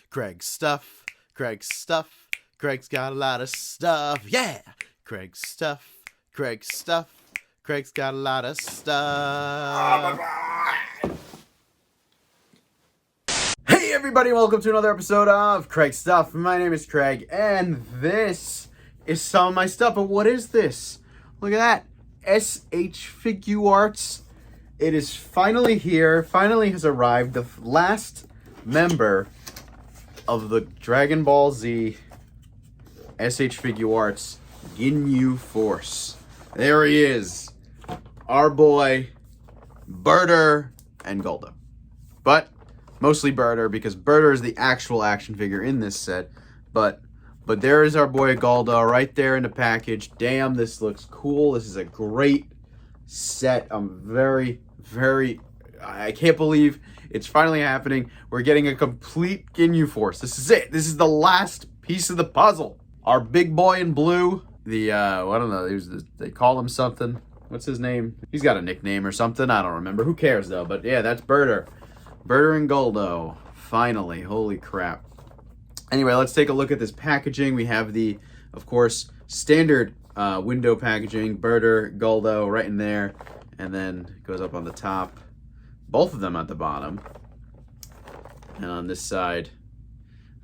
Craig's stuff. Craig's stuff. Craig's got a lot of stuff. Yeah. Craig's stuff. Craig's stuff. Craig's got a lot of stuff. Hey everybody, welcome to another episode of Craig's Stuff. My name is Craig, and this is some of my stuff. But what is this? Look at that. SH Figuarts. It is finally here, finally has arrived. The last member of the Dragon Ball Z SH Figuarts Ginyu Force. There he is. Our boy, Burter and Guldo. But mostly Burter, because Burter is the actual action figure in this set. But there is our boy Guldo right there in the package. Damn, this looks cool. This is a great set. I'm very, I can't believe it's finally happening. We're getting a complete Ginyu Force. This is it. This is the last piece of the puzzle. Our big boy in blue, I don't know, they call him something. What's his name? He's got a nickname or something. I don't remember. Who cares, though? But yeah, that's Burter. Burter and Guldo. Finally. Holy crap. Anyway, let's take a look at this packaging. We have the, of course, standard window packaging. Burter, Guldo right in there. And then it goes up on the top. Both of them at the bottom. And on this side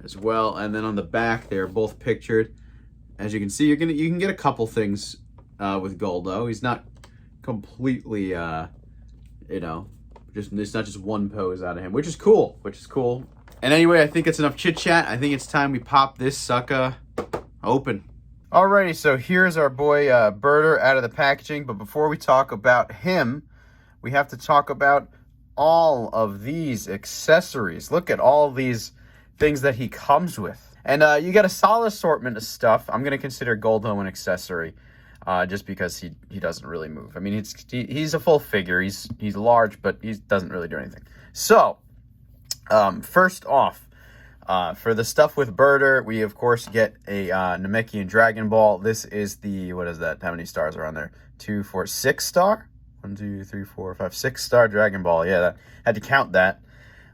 as well. And then on the back, they're both pictured. As you can see, you can get a couple things with Guldo. He's not completely, it's not just one pose out of him, which is cool. And anyway, I think it's enough chit chat. I think it's time we pop this sucker open. Alrighty, so here's our boy Burter out of the packaging. But before we talk about him, we have to talk about all of these accessories. Look at all of these things that he comes with. And you get a solid assortment of stuff. I'm going to consider Guldo an accessory. Just because he doesn't really move. I mean, he's a full figure. He's large, but he doesn't really do anything. So, first off, for the stuff with Burter, we of course get a Namekian Dragon Ball. This is the, what is that? How many stars are on there? 2, 4, 6 star? 1, 2, 3, 4, 5, 6 star Dragon Ball. Yeah, had to count that.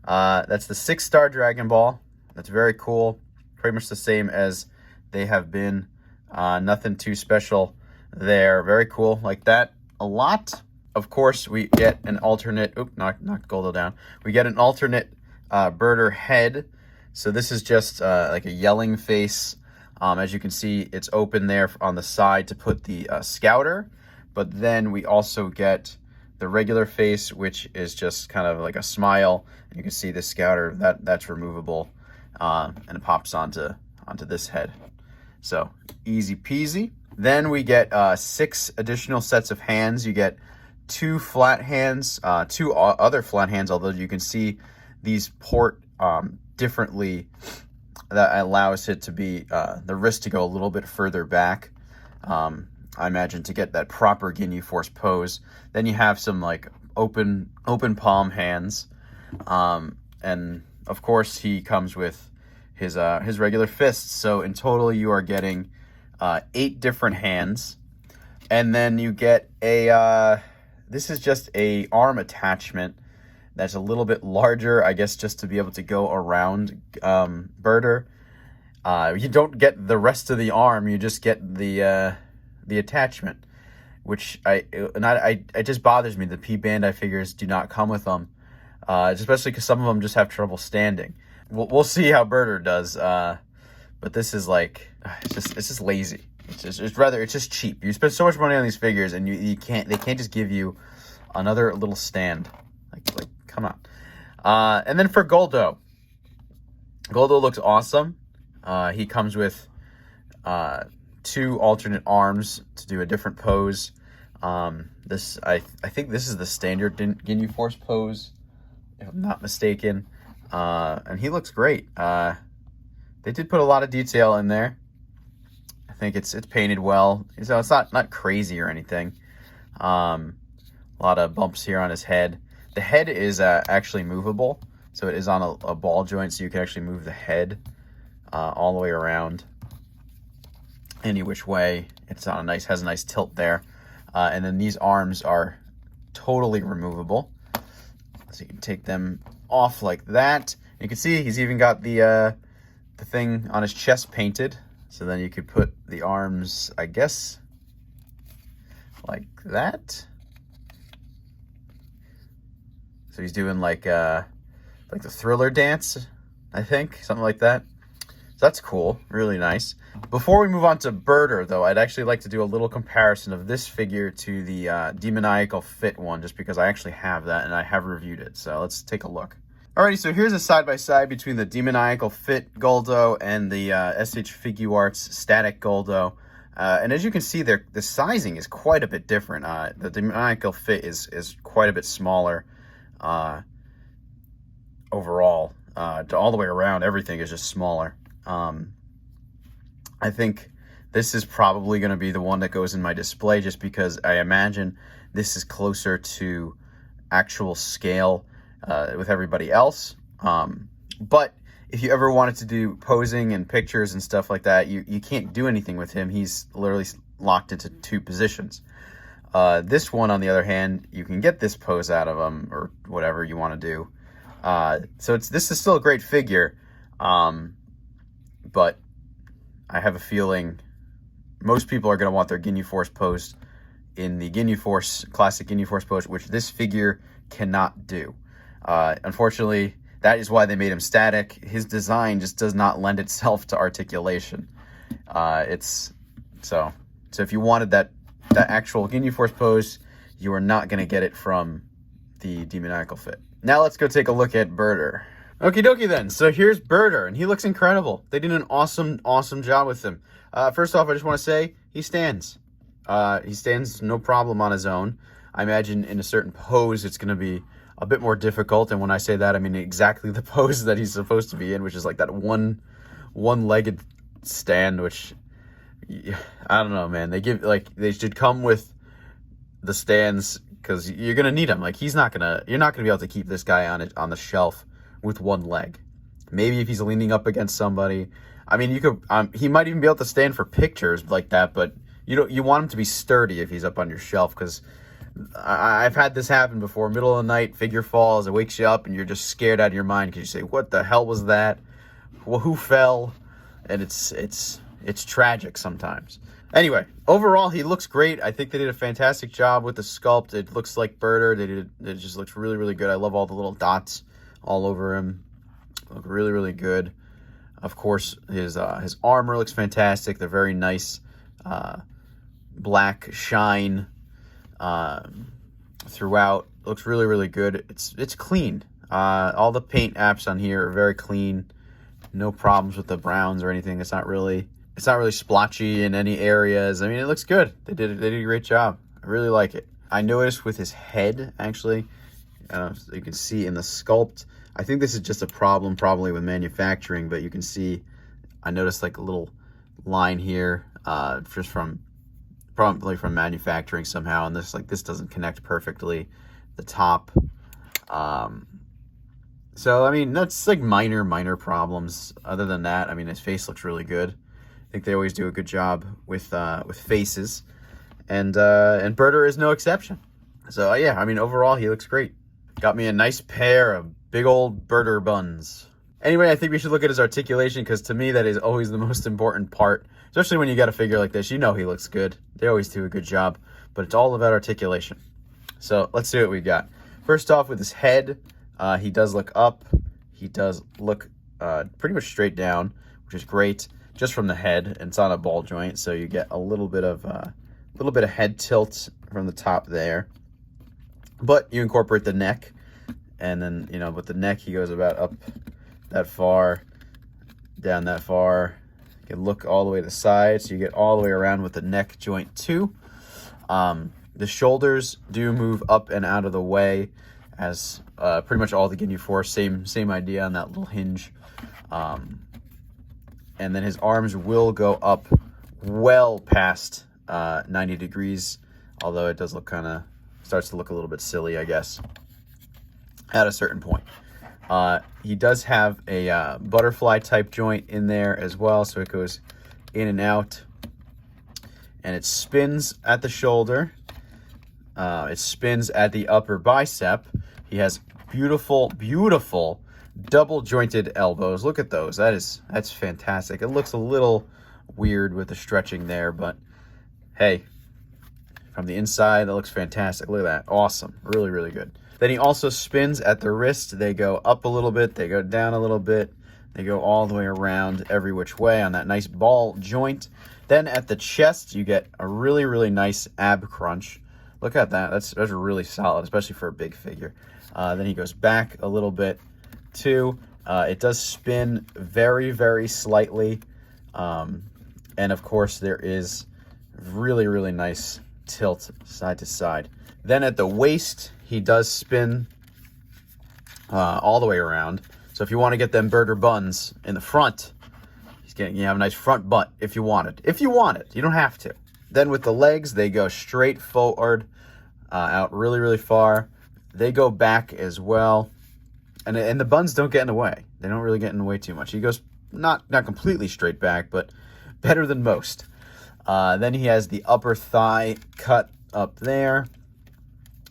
That's the 6-star Dragon Ball. That's very cool. Pretty much the same as they have been. Nothing too special there. Very cool, like that a lot. Of course, we get an alternate, knocked Guldo down. We get an alternate Burter head. So this is just like a yelling face. As you can see, it's open there on the side to put the scouter. But then we also get the regular face, which is just kind of like a smile. You can see the scouter, that's removable. And it pops onto this head. So easy peasy. Then we get 6 additional sets of hands. You get 2 flat hands, 2 other flat hands, although you can see these port differently. That allows it to be, the wrist to go a little bit further back, I imagine, to get that proper Ginyu Force pose. Then you have some like open palm hands. And of course he comes with his regular fists. So in total you are getting 8 different hands. And then you get this is just a arm attachment that's a little bit larger, I guess, just to be able to go around Burter. You don't get the rest of the arm, you just get the attachment, which it just bothers me. The P Bandai figures do not come with them, especially because some of them just have trouble standing. We'll see how Burter does, but this is like, it's just lazy. It's just cheap. You spend so much money on these figures, and they can't just give you another little stand. Like come on. And then for Guldo looks awesome. He comes with 2 alternate arms to do a different pose. I think this is the standard Ginyu Force pose, if I'm not mistaken. And he looks great. They did put a lot of detail in there. I think it's painted well. So it's not crazy or anything. A lot of bumps here on his head. The head is actually movable. So it is on a ball joint, so you can actually move the head all the way around any which way. It's on has a nice tilt there. And then these arms are totally removable. So you can take them off like that. You can see he's even got the thing on his chest painted. So then you could put the arms, I guess, like that. So he's doing like the Thriller dance, I think, something like that. So that's cool, really nice. Before we move on to Burter, though, I'd actually like to do a little comparison of this figure to the Demoniacal Fit one, just because I actually have that and I have reviewed it. So let's take a look. Alrighty, so here's a side-by-side between the Demoniacal Fit Guldo and the SH Figuarts Static Guldo. And as you can see, the sizing is quite a bit different. The Demoniacal Fit is quite a bit smaller overall. All the way around, everything is just smaller. I think this is probably going to be the one that goes in my display, just because I imagine this is closer to actual scale with everybody else. But if you ever wanted to do posing and pictures and stuff like that, you can't do anything with him. He's literally locked into 2 positions. This one, on the other hand, you can get this pose out of him or whatever you want to do. So this is still a great figure, but I have a feeling most people are going to want their Ginyu Force pose in the Ginyu Force, classic Ginyu Force pose, which this figure cannot do. Unfortunately, that is why they made him static. His design just does not lend itself to articulation. So if you wanted that actual Ginyu Force pose, you are not going to get it from the Demoniacal Fit. Now let's go take a look at Burter. Okie dokie then. So here's Burter, and he looks incredible. They did an awesome job with him. First off, I just want to say he stands. He stands no problem on his own. I imagine in a certain pose it's going to be a bit more difficult, and when I say that, I mean exactly the pose that he's supposed to be in, which is like that one-legged stand, which I don't know, man. They should come with the stands, because you're gonna need them. Like you're not gonna be able to keep this guy on the shelf with one leg. Maybe if he's leaning up against somebody. I mean, you could. He might even be able to stand for pictures like that, but you want him to be sturdy if he's up on your shelf, because I've had this happen before. Middle of the night, figure falls, it wakes you up, and you're just scared out of your mind because you say, "What the hell was that? Well, who fell?" And it's tragic sometimes. Anyway, overall, he looks great. I think they did a fantastic job with the sculpt. It looks like Burter. It just looks really, really good. I love all the little dots all over him. Look really, really good. Of course, his armor looks fantastic. They're very nice black shine throughout. Looks really, really good. It's clean. All the paint apps on here are very clean. No problems with the browns or anything. It's not really splotchy in any areas. I mean, it looks good. They did a great job. I really like it. I noticed with his head, actually, I don't know if you can see in the sculpt. I think this is just a problem probably with manufacturing, but you can see, I noticed like a little line here, just probably from manufacturing somehow, and this doesn't connect perfectly, the top. So I mean, that's like minor problems. Other than that, I mean, his face looks really good. I think they always do a good job with faces, and Burter is no exception. So yeah, I mean, overall he looks great. Got me a nice pair of big old Burter buns. Anyway, I think we should look at his articulation, because to me that is always the most important part, especially when you got a figure like this. You know he looks good. They always do a good job, but it's all about articulation. So let's see what we got. First off, with his head, he does look up. He does look pretty much straight down, which is great. Just from the head, and it's on a ball joint, so you get a little bit of head tilt from the top there. But you incorporate the neck, and then with the neck he goes about up that far, down that far. You can look all the way to the side, so you get all the way around with the neck joint too. The shoulders do move up and out of the way, as pretty much all the Ginyu Force. Same idea on that little hinge. And then his arms will go up well past 90 degrees, although it does look starts to look a little bit silly, I guess, at a certain point. He does have a butterfly type joint in there as well, so it goes in and out, and it spins at the shoulder. It spins at the upper bicep. He has beautiful double jointed elbows. Look at those. That's fantastic. It looks a little weird with the stretching there, but hey, from the inside, that looks fantastic. Look at that. Awesome. Really, really good. Then he also spins at the wrist. They go up a little bit. They go down a little bit. They go all the way around every which way on that nice ball joint. Then at the chest, you get a really, really nice ab crunch. Look at that. That's really solid, especially for a big figure. Then he goes back a little bit, too. It does spin very, very slightly. And, of course, there is really, really nice tilt side to side. Then at the waist, he does spin all the way around. So if you want to get them Burter buns in the front, you have a nice front butt if you want it. If you want it, you don't have to. Then with the legs, they go straight forward, out really, really far. They go back as well. And the buns don't get in the way. They don't really get in the way too much. He goes not completely straight back, but better than most. Then he has the upper thigh cut up there,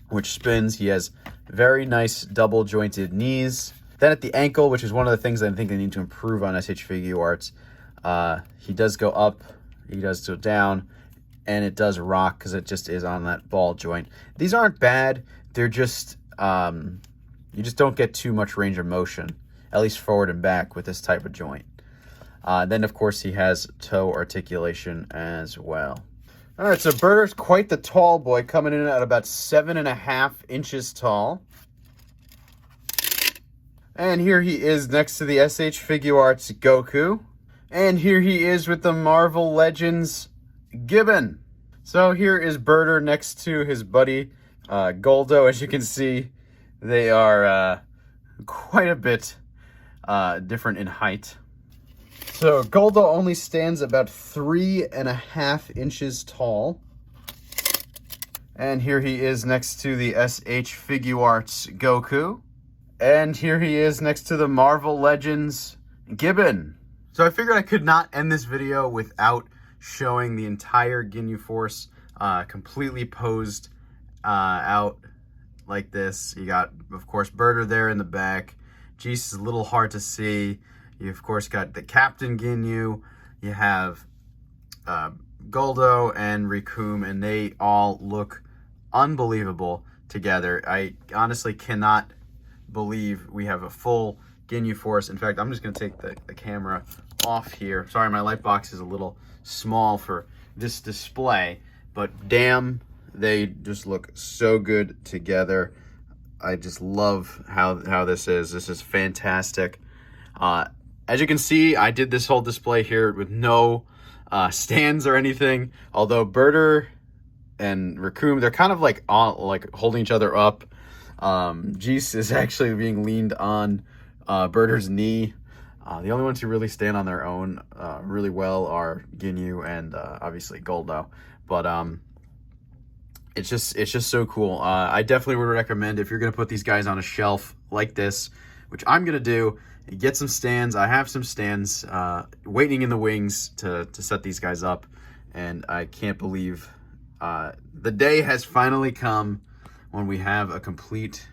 which spins. He has very nice double jointed knees. Then at the ankle, which is one of the things I think they need to improve on SH Figuarts, he does go up, he does go down, and it does rock because it just is on that ball joint. These aren't bad. They're just, you just don't get too much range of motion, at least forward and back with this type of joint. Then, of course, he has toe articulation as well. All right, so Burter's quite the tall boy, coming in at about 7.5 inches tall. And here he is next to the SH Figuarts Goku. And here he is with the Marvel Legends Gibbon. So here is Burter next to his buddy Guldo. As you can see, they are quite a bit different in height. So Guldo only stands about 3.5 inches tall. And here he is next to the SH Figuarts Goku. And here he is next to the Marvel Legends Gibbon. So I figured I could not end this video without showing the entire Ginyu Force completely posed out like this. You got, of course, Burter there in the back. Geese is a little hard to see. You, of course, got the Captain Ginyu. You have Guldo and Rikum, and they all look unbelievable together. I honestly cannot believe we have a full Ginyu Force. In fact, I'm just going to take the camera off here. Sorry, my light box is a little small for this display, but damn, they just look so good together. I just love how this is. This is fantastic. As you can see, I did this whole display here with no stands or anything, although Burter and Rikum, they're kind of like holding each other up. Geese is actually being leaned on Burter's knee. The only ones who really stand on their own really well are Ginyu and obviously Guldo. But it's just so cool. I definitely would recommend, if you're gonna put these guys on a shelf like this, which I'm gonna do, get some stands. I have some stands waiting in the wings to set these guys up, and I can't believe the day has finally come when we have a complete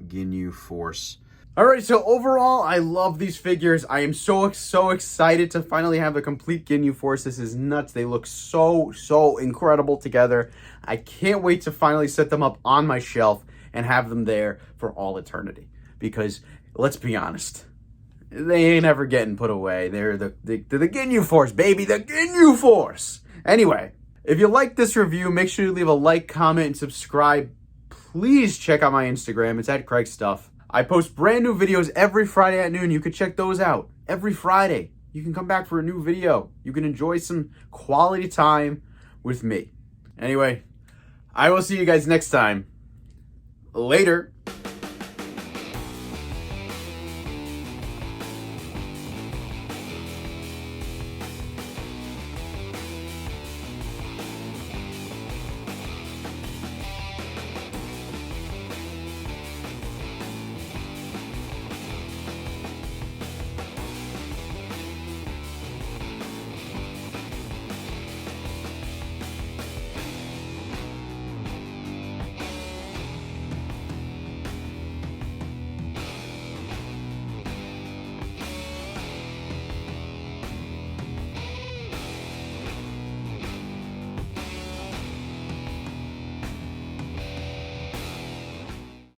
Ginyu Force. Alright, so overall, I love these figures. I am so excited to finally have a complete Ginyu Force. This is nuts. They look so incredible together. I can't wait to finally set them up on my shelf and have them there for all eternity. Because, let's be honest, they ain't ever getting put away. They're the Ginyu Force, baby, the Ginyu Force! Anyway, if you like this review, make sure you leave a like, comment, and subscribe. Please check out my Instagram. It's @CraigStuff. I post brand new videos every Friday at noon. You can check those out. Every Friday, you can come back for a new video. You can enjoy some quality time with me. Anyway, I will see you guys next time. Later.